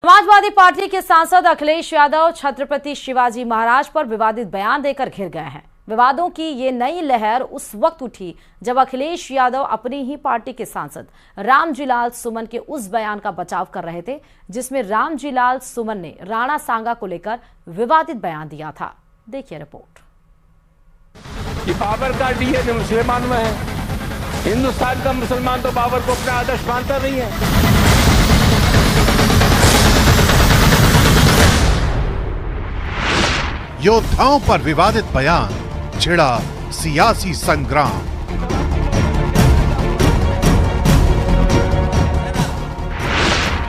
Samajwadi party के सांसद अखिलेश यादव छत्रपति शिवाजी महाराज पर विवादित बयान देकर घिर गए हैं। विवादों की ये नई लहर उस वक्त उठी जब अखिलेश यादव अपनी ही पार्टी के सांसद रामजीलाल सुमन के उस बयान का बचाव कर रहे थे जिसमें रामजीलाल सुमन ने राणा सांगा को लेकर विवादित बयान दिया था। देखिए रिपोर्ट। कि बाबर का डीएनए मुसलमान में है। हिंदुस्तान का मुसलमान तो बाबर को अपना आदर्श मानता नहीं है। योद्धाओं पर विवादित बयान, छिड़ा सियासी संग्राम।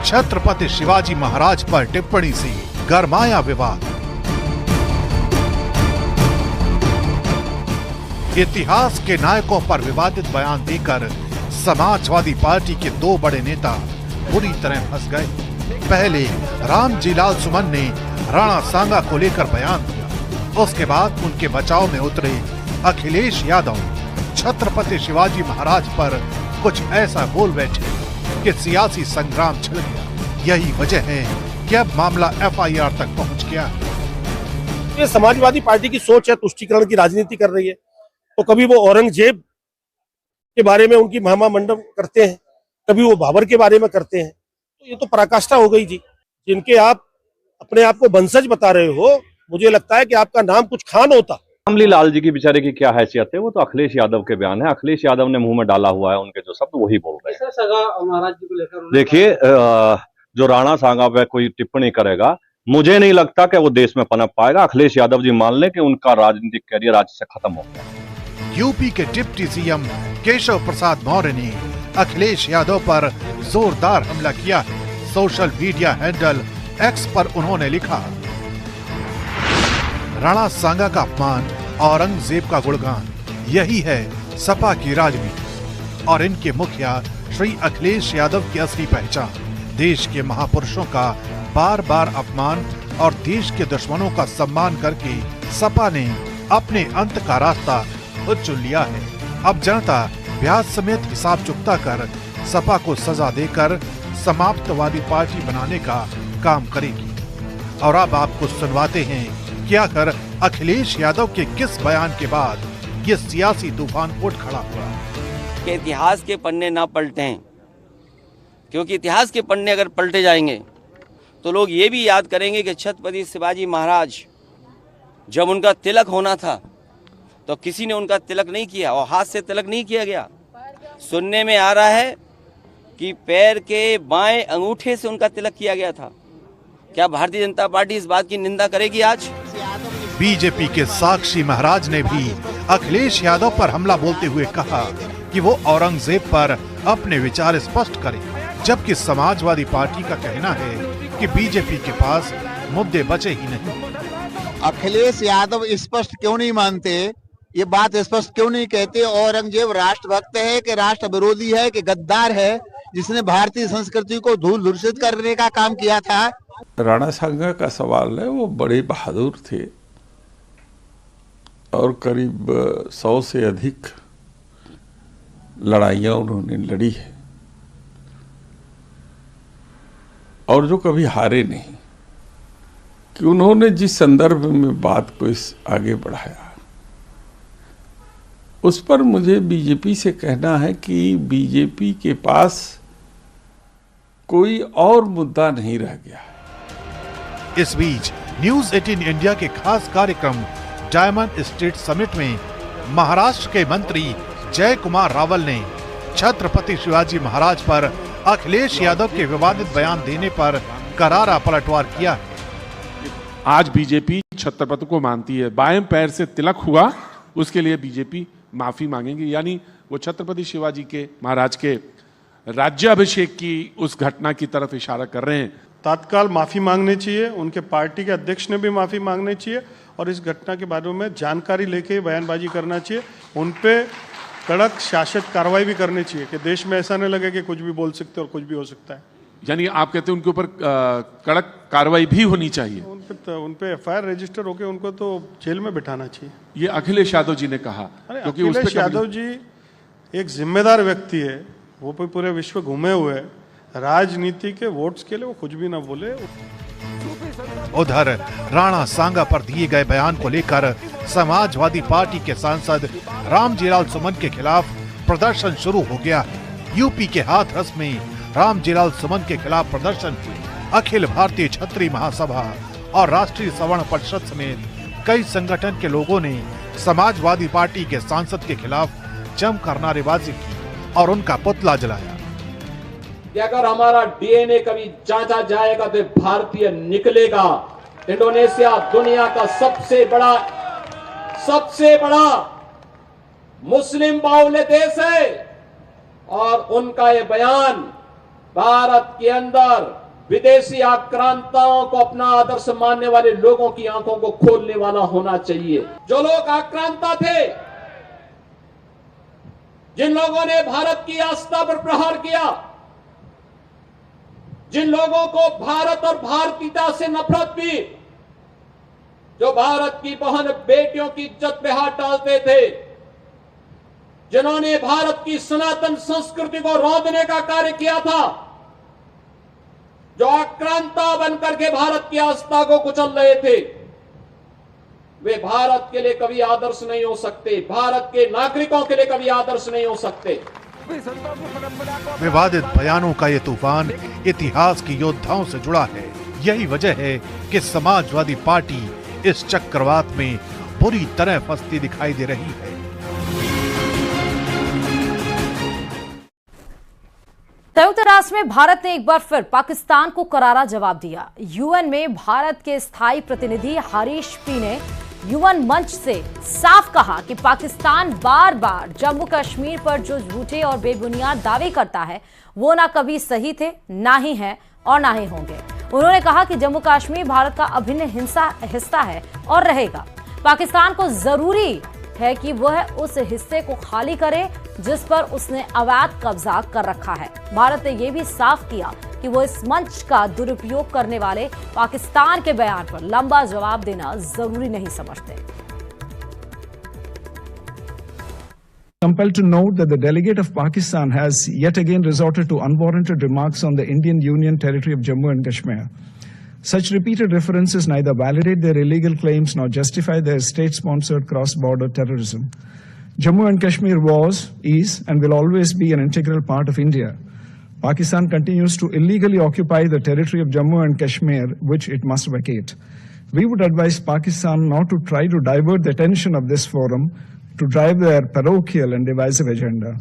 छत्रपति शिवाजी महाराज पर टिप्पणी से गरमाया विवाद। इतिहास के नायकों पर विवादित बयान देकर समाजवादी पार्टी के दो बड़े नेता बुरी तरह फंस गए। पहले रामजीलाल सुमन ने राणा सांगा को लेकर बयान दिया, उसके बाद उनके बचाव में उतरे अखिलेश यादव छत्रपति शिवाजी महाराज पर कुछ ऐसा बोल बैठे कि सियासी संग्राम छिड़ गया। यही वजह है कि अब मामला एफआईआर तक पहुंच गया। ये समाजवादी पार्टी की सोच है, तुष्टीकरण की राजनीति कर रही है। तो कभी वो औरंगजेब के बारे में उनकी महिमा मंडन करते हैं, कभी वो बाबर के बारे में करते हैं। तो ये तो पराकाष्ठा हो गई जी। जिनके आप अपने आप को वंशज बता रहे हो, मुझे लगता है कि आपका नाम कुछ खान होता। रामलीलाल जी की बेचारे की क्या हैसियत है, वो तो अखिलेश यादव के बयान है। अखिलेश यादव ने मुंह में डाला हुआ है, उनके जो शब्द वही बोल रहे हैं। देखिए, जो राणा सांगा पे कोई टिप्पणी करेगा, मुझे नहीं लगता कि वो देश में पनप पाएगा। अखिलेश यादव जी मान लें कि उनका राजनीतिक कैरियर आज से खत्म हो गया। यूपी के डिप्टी सीएम केशव प्रसाद मौर्य ने अखिलेश यादव पर जोरदार हमला किया है। सोशल मीडिया हैंडल एक्स पर उन्होंने लिखा, राणा सांगा का अपमान, औरंगजेब का गुणगान, यही है सपा की राजनीति और इनके मुखिया श्री अखिलेश यादव की असली पहचान। देश के महापुरुषों का बार बार अपमान और देश के दुश्मनों का सम्मान करके सपा ने अपने अंत का रास्ता खुद चुन लिया है। अब जनता ब्याज समेत हिसाब चुकता कर सपा को सजा देकर समाप्तवादी पार्टी बनाने का काम करेगी। और अब आपको सुनवाते हैं कि आखिर अखिलेश यादव के किस बयान के बाद ये सियासी तूफान उठ खड़ा हुआ। कि इतिहास के पन्ने ना पलटें, क्योंकि इतिहास के पन्ने अगर पलटे जाएंगे तो लोग ये भी याद करेंगे कि छत्रपति शिवाजी महाराज जब उनका तिलक होना था तो किसी ने उनका तिलक नहीं किया और हाथ से तिलक नहीं किया गया। सुनने में आ रहा है कि पैर के बाएं अंगूठे से उनका तिलक किया गया था। क्या भारतीय जनता पार्टी इस बात की निंदा करेगी? आज बीजेपी के साक्षी महाराज ने भी अखिलेश यादव पर हमला बोलते हुए कहा कि वो औरंगजेब पर अपने विचार स्पष्ट करें, जबकि समाजवादी पार्टी का कहना है कि बीजेपी के पास मुद्दे बचे ही नहीं। अखिलेश यादव स्पष्ट क्यों नहीं मानते, ये बात स्पष्ट क्यों नहीं कहते? औरंगजेब राष्ट्रभक्त है कि राष्ट्र विरोधी है कि गद्दार है, जिसने भारतीय संस्कृति को धूल धूसरित करने का काम किया था? राणा सांगा का सवाल है, वो बड़े बहादुर थे और करीब 100 से अधिक लड़ाइयां उन्होंने लड़ी है और जो कभी हारे नहीं। कि उन्होंने जिस संदर्भ में बात को इस आगे बढ़ाया, उस पर मुझे बीजेपी से कहना है कि बीजेपी के पास कोई और मुद्दा नहीं रह गया है। इस बीच न्यूज 18 इंडिया के खास कार्यक्रम डायमंड स्टेट समिट में महाराष्ट्र के मंत्री जय कुमार रावल ने छत्रपति शिवाजी महाराज पर अखिलेश यादव के विवादित बयान देने पर करारा पलटवार किया। आज बीजेपी छत्रपति को मानती है। बाएं पैर से तिलक हुआ, उसके लिए बीजेपी माफी मांगेंगे। यानी वो छत्रपति शिवाजी के महाराज के राज्याभिषेक की उस घटना की तरफ इशारा कर रहे हैं। तत्काल माफी मांगनी चाहिए, उनके पार्टी के अध्यक्ष ने भी माफी मांगनी चाहिए और इस घटना के बारे में जानकारी लेके बयानबाजी करना चाहिए। उनपे कड़क शासक कार्रवाई भी करनी चाहिए कि देश में ऐसा नहीं लगे कि कुछ भी बोल सकते और कुछ भी हो सकता है। यानी आप कहते हैं उनके ऊपर कड़क कार्रवाई भी होनी चाहिए। उनपे एफआईआर रजिस्टर होकर उनको तो जेल में बिठाना चाहिए। ये अखिलेश यादव जी ने कहा, क्योंकि अखिलेश यादव जी एक जिम्मेदार व्यक्ति है, वो पूरे विश्व घूमे हुए हैं। राजनीति के वोट्स के लिए वो कुछ भी ना बोले। उधर राणा सांगा पर दिए गए बयान को लेकर समाजवादी पार्टी के सांसद रामजीलाल सुमन के खिलाफ प्रदर्शन शुरू हो गया। यूपी के हाथरस में रामजीलाल सुमन के खिलाफ प्रदर्शन अखिल भारतीय छत्री महासभा और राष्ट्रीय सवर्ण परिषद समेत कई संगठन के लोगों ने समाजवादी पार्टी के सांसद के खिलाफ जमकर नारेबाजी की और उनका पुतला जलाया। कि अगर हमारा डीएनए कभी जांचा जाएगा तो भारतीय निकलेगा। इंडोनेशिया दुनिया का सबसे बड़ा मुस्लिम बाहुल्य देश है और उनका ये बयान भारत के अंदर विदेशी आक्रांताओं को अपना आदर्श मानने वाले लोगों की आंखों को खोलने वाला होना चाहिए। जो लोग आक्रांता थे, जिन लोगों ने भारत की आस्था पर प्रहार किया, जिन लोगों को भारत और भारतीयता से नफरत थी, जो भारत की बहन बेटियों की इज्जत पे हाथ डालते थे, जिन्होंने भारत की सनातन संस्कृति को रौंदने का कार्य किया था, जो आक्रांता बनकर के भारत की आस्था को कुचल रहे थे, वे भारत के लिए कभी आदर्श नहीं हो सकते, भारत के नागरिकों के लिए कभी आदर्श नहीं हो सकते। विवादित बयानों का ये तूफान इतिहास के योद्धाओं से जुड़ा है। यही वजह है कि समाजवादी पार्टी इस चक्रवात में बुरी तरह फंसती दिखाई दे रही है। संयुक्त राष्ट्र में भारत ने एक बार फिर पाकिस्तान को करारा जवाब दिया। यूएन में भारत के स्थायी प्रतिनिधि हरीश पी ने यूएन मंच से साफ कहा कि पाकिस्तान बार बार जम्मू कश्मीर पर जो झूठे और बेबुनियाद दावे करता है वो ना कभी सही थे, ना ही है और ना ही होंगे। उन्होंने कहा कि जम्मू कश्मीर भारत का अभिन्न हिस्सा है और रहेगा। पाकिस्तान को जरूरी है कि वह उस हिस्से को खाली करे जिस पर उसने अवैध कब्जा कर रखा है। भारत ने यह भी साफ किया कि वो इस मंच का दुरुपयोग करने वाले पाकिस्तान के बयान पर लंबा जवाब देना जरूरी नहीं समझते। Compelled to note that the delegate of Pakistan has yet again resorted to unwarranted remarks on the Indian Union territory of Jammu and Kashmir. Such repeated references neither validate their illegal claims nor justify their state-sponsored cross-border terrorism. Jammu and Kashmir was, is, and will always be an integral part of India. Pakistan continues to illegally occupy the territory of Jammu and Kashmir, which it must vacate. We would advise Pakistan not to try to divert the attention of this forum to drive their parochial and divisive agenda.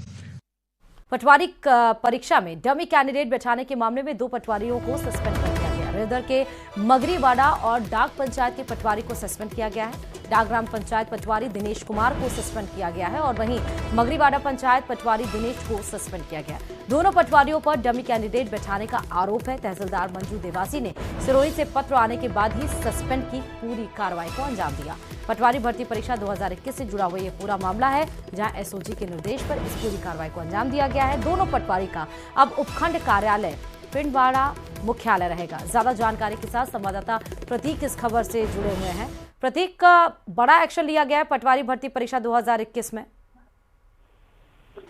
पटवारी परीक्षा में dummy candidate बैठाने के मामले में 2 पटवारियों को suspend कर दिया गया। रेदर के मगरीवाड़ा और डाक पंचायत के पटवारी को सस्पेंड किया गया है। डाक ग्राम पंचायत पटवारी दिनेश कुमार को सस्पेंड किया गया है और वहीं मगरीवाड़ा पंचायत पटवारी दिनेश को सस्पेंड किया गया। दोनों पटवारियों पर डमी कैंडिडेट बैठाने का आरोप है। तहसीलदार मंजू देवासी ने सिरोही से पत्र आने के बाद ही सस्पेंड की पूरी कार्रवाई को अंजाम दिया। पटवारी भर्ती परीक्षा 2021 से जुड़ा हुआ ये पूरा मामला है, जहां एसओजी के निर्देश पर इस पूरी कार्रवाई को अंजाम दिया गया है। दोनों पटवारी का अब उपखंड कार्यालय पिंडवाड़ा मुख्यालय रहेगा। ज्यादा जानकारी के साथ संवाददाता प्रतीक इस खबर से जुड़े हुए हैं। प्रतीक, का बड़ा एक्शन लिया गया है पटवारी भर्ती परीक्षा 2021 में।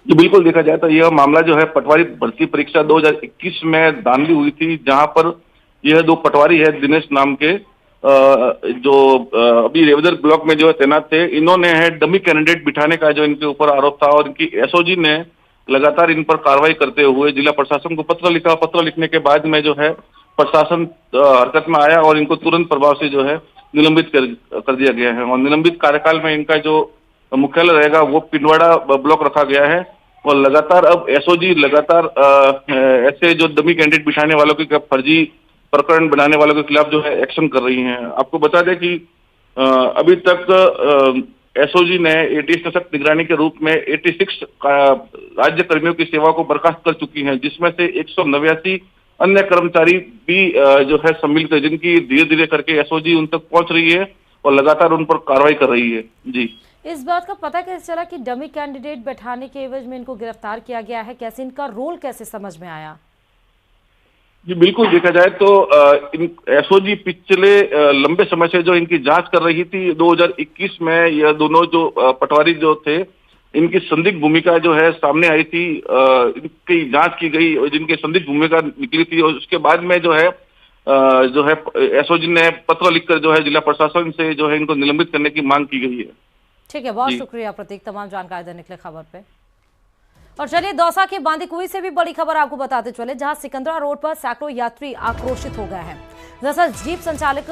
जी बिल्कुल, देखा जाए तो यह मामला जो है पटवारी भर्ती परीक्षा 2021 में धांधली हुई थी, जहां पर यह 2 पटवारी है दिनेश नाम के जो अभी रेवदर ब्लॉक में जो है तैनात थे, इन्होंने है डमी कैंडिडेट बिठाने का जो इनके ऊपर आरोप था और इनकी एसओजी ने लगातार इन पर कार्रवाई करते हुए जिला प्रशासन को पत्र लिखा। पत्र लिखने के बाद में जो है प्रशासन हरकत में आया और इनको तुरंत प्रभाव से जो है निलंबित कर दिया गया है और निलंबित कार्यकाल में इनका जो मुख्यालय रहेगा वो पिंडवाड़ा ब्लॉक रखा गया है और लगातार अब एसओजी लगातार ऐसे जो डमी कैंडिडेट बिठाने वालों के फर्जी प्रकरण बनाने वालों के खिलाफ जो है एक्शन कर रही हैं। आपको बता दें कि अभी तक एसओजी ने एटीएस सशक्त निगरानी के रूप में 86 राज्य कर्मियों की सेवा को बर्खास्त कर चुकी हैं, जिसमें से 189 अन्य कर्मचारी भी जो है सम्मिलित है, जिनकी धीरे धीरे करके एसओजी उन तक पहुंच रही है और लगातार उन पर कार्रवाई कर रही है। जी, इस बात का पता कैसे चला कि डमी कैंडिडेट बैठाने के एवज में इनको गिरफ्तार किया गया है? कैसे इनका रोल कैसे समझ में आया? जी बिल्कुल, देखा जाए तो एसओजी पिछले लंबे समय से जो इनकी जांच कर रही थी। 2021 में यह दोनों जो पटवारी जो थे इनकी संदिग्ध भूमिका जो है सामने आई थी, इनकी जांच की गई और जिनकी संदिग्ध भूमिका निकली थी, और उसके बाद में जो है एसओजी ने पत्र लिखकर जो है जिला प्रशासन से जो है इनको निलंबित करने की मांग की गई है। ठीक है, बहुत शुक्रिया प्रतीक तमाम जानकारी देने के लिए खबर पे। और चलिए दौसा के बांदीकुई से भी बड़ी खबर आपको बताते चले, जहां सिकंदरा रोड पर सैकड़ों यात्री आक्रोशित हो गए हैं। दरअसल जीप संचालक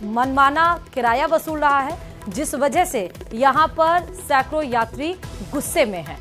मनमाना किराया वसूल रहा है, जिस वजह से यहां पर सैकड़ों यात्री गुस्से में हैं।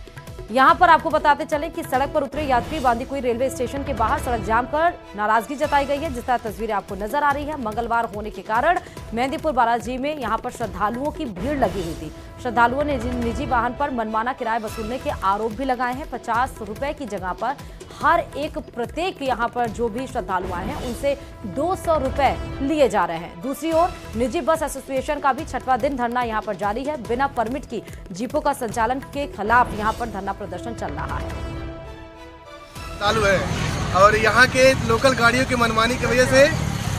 यहां पर आपको बताते चले कि सड़क पर उतरे यात्री बांदीकुई रेलवे स्टेशन के बाहर सड़क जाम कर नाराजगी जताई गई है, जिस तरह तस्वीरें आपको नजर आ रही है। मंगलवार होने के कारण मेहंदीपुर बालाजी में यहां पर श्रद्धालुओं की भीड़ लगी हुई थी। श्रद्धालुओं ने निजी वाहन पर मनमाना किराया वसूलने के आरोप भी लगाए हैं। 50 रुपए की जगह पर हर एक प्रत्येक यहां पर जो भी श्रद्धालु आए हैं उनसे 200 रुपए लिए जा रहे हैं। दूसरी ओर निजी बस एसोसिएशन का भी 6वां दिन धरना यहां पर जारी है। बिना परमिट की जीपों का संचालन के खिलाफ यहां पर धरना प्रदर्शन चल रहा है। चालू है और यहाँ के लोकल गाड़ियों की मनमानी की वजह से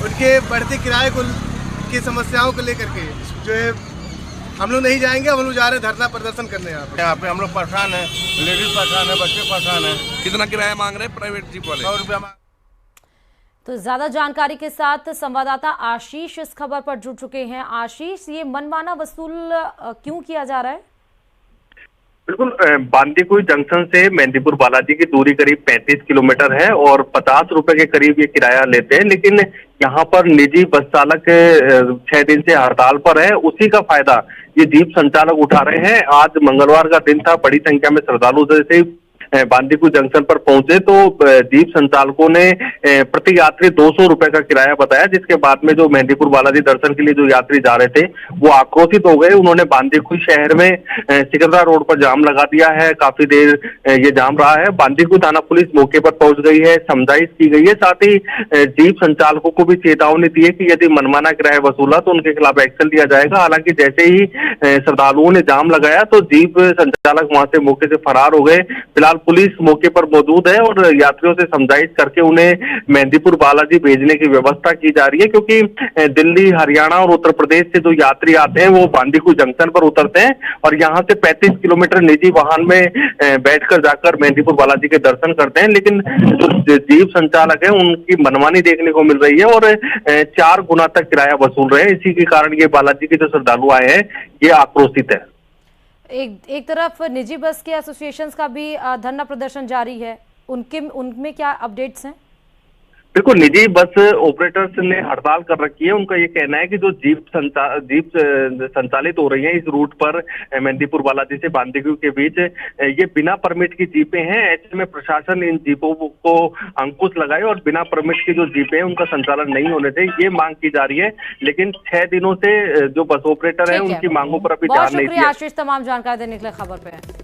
उनके बढ़ते किराए की समस्याओं को लेकर के जो है हम लोग नहीं जाएंगे, हम लोग जा रहे हैं धरना प्रदर्शन करने। यहाँ पे हम लोग परेशान है, लेडीज परेशान है, बच्चे परेशान है। कितना किराया मांग रहे हैं प्राइवेट जीप वाले? 100 रुपया। तो ज्यादा जानकारी के साथ संवाददाता आशीष इस खबर पर जुड़ चुके हैं। आशीष, ये मनमाना वसूल क्यों किया जा रहा है? बिल्कुल, बांदीकुई जंक्शन से मेहंदीपुर बालाजी की दूरी करीब 35 किलोमीटर है और 50 रुपए के करीब ये किराया लेते हैं, लेकिन यहाँ पर निजी बस चालक 6 दिन से हड़ताल पर है। उसी का फायदा ये जीप संचालक उठा रहे हैं। आज मंगलवार का दिन था, बड़ी संख्या में श्रद्धालु जैसे बांदीकुई जंक्शन पर पहुंचे तो जीप संचालकों ने प्रति यात्री 200 रुपए का किराया बताया, जिसके बाद में जो मेहंदीपुर बालाजी दर्शन के लिए जो यात्री जा रहे थे वो आक्रोशित हो गए। उन्होंने बांदीकुई शहर में सिकंदरा रोड पर जाम लगा दिया है। काफी देर ये जाम रहा है। बांदीकुई थाना पुलिस मौके पर पहुंच गई है, समझाइश की गई है। साथ ही जीप संचालकों को भी चेतावनी दी है कि यदि मनमाना किराया वसूला तो उनके खिलाफ एक्शन लिया जाएगा। हालांकि जैसे ही श्रद्धालुओं ने जाम लगाया तो जीप संचालक वहां से मौके से फरार हो गए। फिलहाल पुलिस मौके पर मौजूद है और यात्रियों से समझाइश करके उन्हें मेहंदीपुर बालाजी भेजने की व्यवस्था की जा रही है, क्योंकि दिल्ली, हरियाणा और उत्तर प्रदेश से जो यात्री आते हैं वो बांदीकुई जंक्शन पर उतरते हैं और यहाँ से 35 किलोमीटर निजी वाहन में बैठकर जाकर मेहंदीपुर बालाजी के दर्शन करते हैं। लेकिन जो जीप संचालक है उनकी मनमानी देखने को मिल रही है और 4 गुना तक किराया वसूल रहे हैं। इसी के कारण ये बालाजी के जो श्रद्धालु आए हैं ये आक्रोशित है। एक तरफ निजी बस के एसोसिएशंस का भी धरना प्रदर्शन जारी है, उनमें क्या अपडेट्स हैं? बिल्कुल, निजी बस ऑपरेटर्स ने हड़ताल कर रखी है। उनका ये कहना है कि जो जीप संचालित हो रही हैं इस रूट पर मेहंदीपुर बालाजी से बांदीकुई के बीच, ये बिना परमिट की जीपें हैं। ऐसे में प्रशासन इन जीपों को अंकुश लगाए और बिना परमिट की जो जीपें हैं उनका संचालन नहीं होने दे, ये मांग की जा रही है। लेकिन 6 दिनों से जो बस ऑपरेटर है उनकी मांगों पर अभी ध्यान नहीं दिया। आशीष तमाम जानकारी देने के लिए खबर पे है।